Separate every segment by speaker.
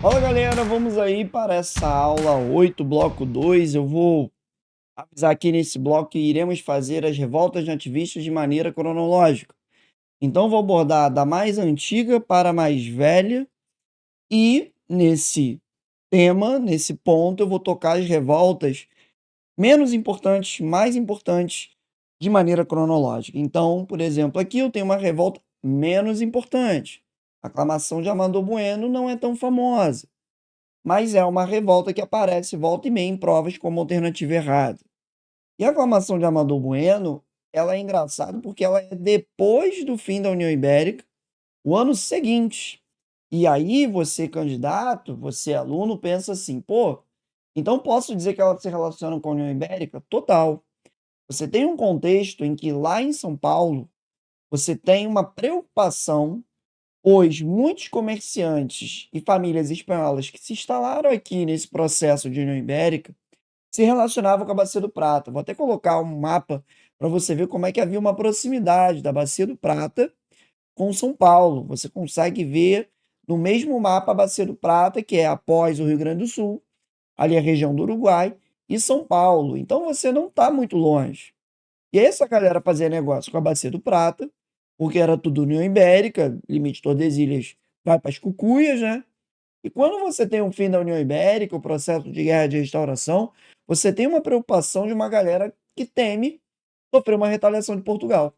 Speaker 1: Fala galera, vamos aí para essa aula 8, bloco 2. Eu vou avisar aqui nesse bloco que iremos fazer as revoltas nativistas de maneira cronológica. Então, vou abordar da mais antiga para a mais velha, e nesse tema, nesse ponto, eu vou tocar as revoltas menos importantes, mais importantes, de maneira cronológica. Então, por exemplo, aqui eu tenho uma revolta menos importante. A aclamação de Amador Bueno não é tão famosa, mas é uma revolta que aparece volta e meia em provas como alternativa errada. E a aclamação de Amador Bueno, ela é engraçada porque ela é depois do fim da União Ibérica, o ano seguinte. E aí você, candidato, você, aluno, pensa assim, pô, então posso dizer que ela se relaciona com a União Ibérica? Total. Você tem um contexto em que lá em São Paulo, você tem uma preocupação, pois muitos comerciantes e famílias espanholas que se instalaram aqui nesse processo de União Ibérica se relacionavam com a Bacia do Prata. Vou até colocar um mapa para você ver como é que havia uma proximidade da Bacia do Prata com São Paulo. Você consegue ver no mesmo mapa a Bacia do Prata, que é após o Rio Grande do Sul, ali a região do Uruguai, e São Paulo. Então você não está muito longe. E aí essa galera fazia negócio com a Bacia do Prata, porque era tudo União Ibérica, limite de Tordesilhas vai para as Cucuias, né? E quando você tem um fim da União Ibérica, o processo de guerra de restauração, você tem uma preocupação de uma galera que teme sofrer uma retaliação de Portugal.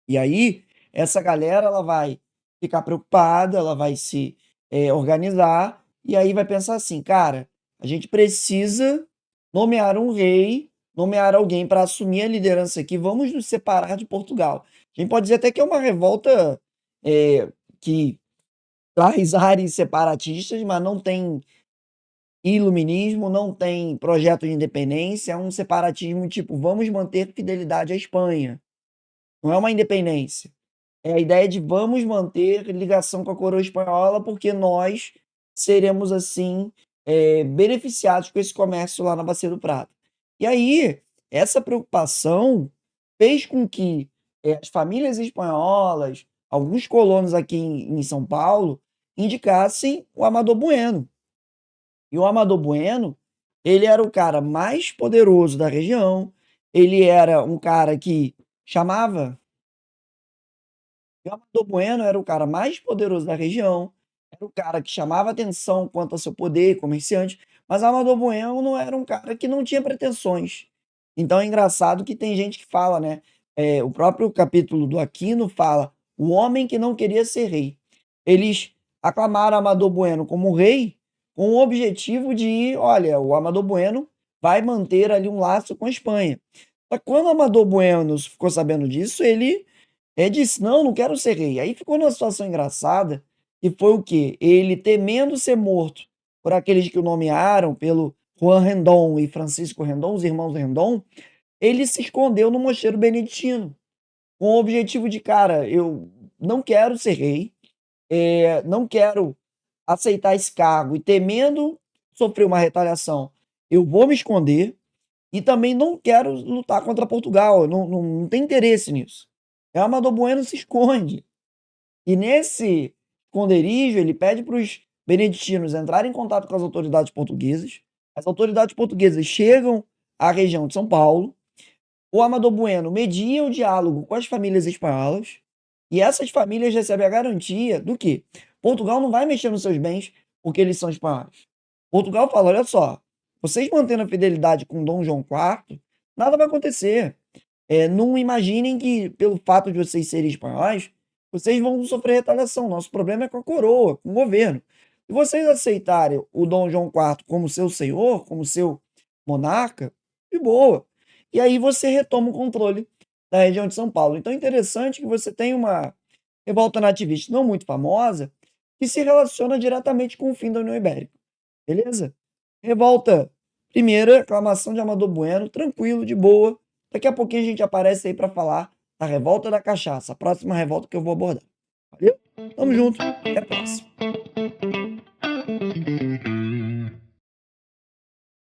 Speaker 1: E aí, essa galera ela vai ficar preocupada, ela vai se organizar, e aí vai pensar assim, cara, a gente precisa nomear um rei, nomear alguém para assumir a liderança aqui, vamos nos separar de Portugal. A gente pode dizer até que é uma revolta que traz ares separatistas, mas não tem iluminismo, não tem projeto de independência, é um separatismo tipo, vamos manter fidelidade à Espanha. Não é uma independência. É a ideia de vamos manter ligação com a coroa espanhola, porque nós seremos, assim, beneficiados com esse comércio lá na Bacia do Prata. E aí, essa preocupação fez com que as famílias espanholas, alguns colonos aqui em São Paulo, indicassem o Amador Bueno. E o Amador Bueno, ele era o cara mais poderoso da região, ele era um cara que chamava. O Amador Bueno era o cara mais poderoso da região, era o cara que chamava atenção quanto ao seu poder, comerciante, mas Amador Bueno não era um cara que não tinha pretensões. Então é engraçado que tem gente que fala, né? O próprio capítulo do Aquino fala: o homem que não queria ser rei. Eles aclamaram Amador Bueno como rei com o objetivo de, olha, o Amador Bueno vai manter ali um laço com a Espanha. Só que quando o Amador Bueno ficou sabendo disso, ele disse: "Não, não quero ser rei". Aí ficou numa situação engraçada, e foi o quê? Ele temendo ser morto por aqueles que o nomearam, pelo Juan Rendón e Francisco Rendón, os irmãos Rendón, ele se escondeu no mosteiro beneditino, com o objetivo de: "Cara, eu não quero ser rei, não quero aceitar esse cargo", e temendo sofrer uma retaliação, eu vou me esconder, e também não quero lutar contra Portugal, eu não tenho interesse nisso. É o Amador Bueno se esconde. E nesse esconderijo, ele pede para os beneditinos entrarem em contato com as autoridades portuguesas. As autoridades portuguesas chegam à região de São Paulo. O Amador Bueno media o diálogo com as famílias espanholas. E essas famílias recebem a garantia do que Portugal não vai mexer nos seus bens porque eles são espanhóis. Portugal fala: olha só, vocês mantendo a fidelidade com Dom João IV, nada vai acontecer. Não imaginem que, pelo fato de vocês serem espanhóis, vocês vão sofrer retaliação. Nosso problema é com a coroa, com o governo. Se vocês aceitarem o Dom João IV como seu senhor, como seu monarca, de boa. E aí você retoma o controle da região de São Paulo. Então é interessante que você tem uma revolta nativista não muito famosa, que se relaciona diretamente com o fim da União Ibérica. Beleza? Revolta primeira, aclamação de Amador Bueno, tranquilo, de boa. Daqui a pouquinho a gente aparece aí para falar da revolta da cachaça, a próxima revolta que eu vou abordar. Valeu? Tamo junto, até a próxima.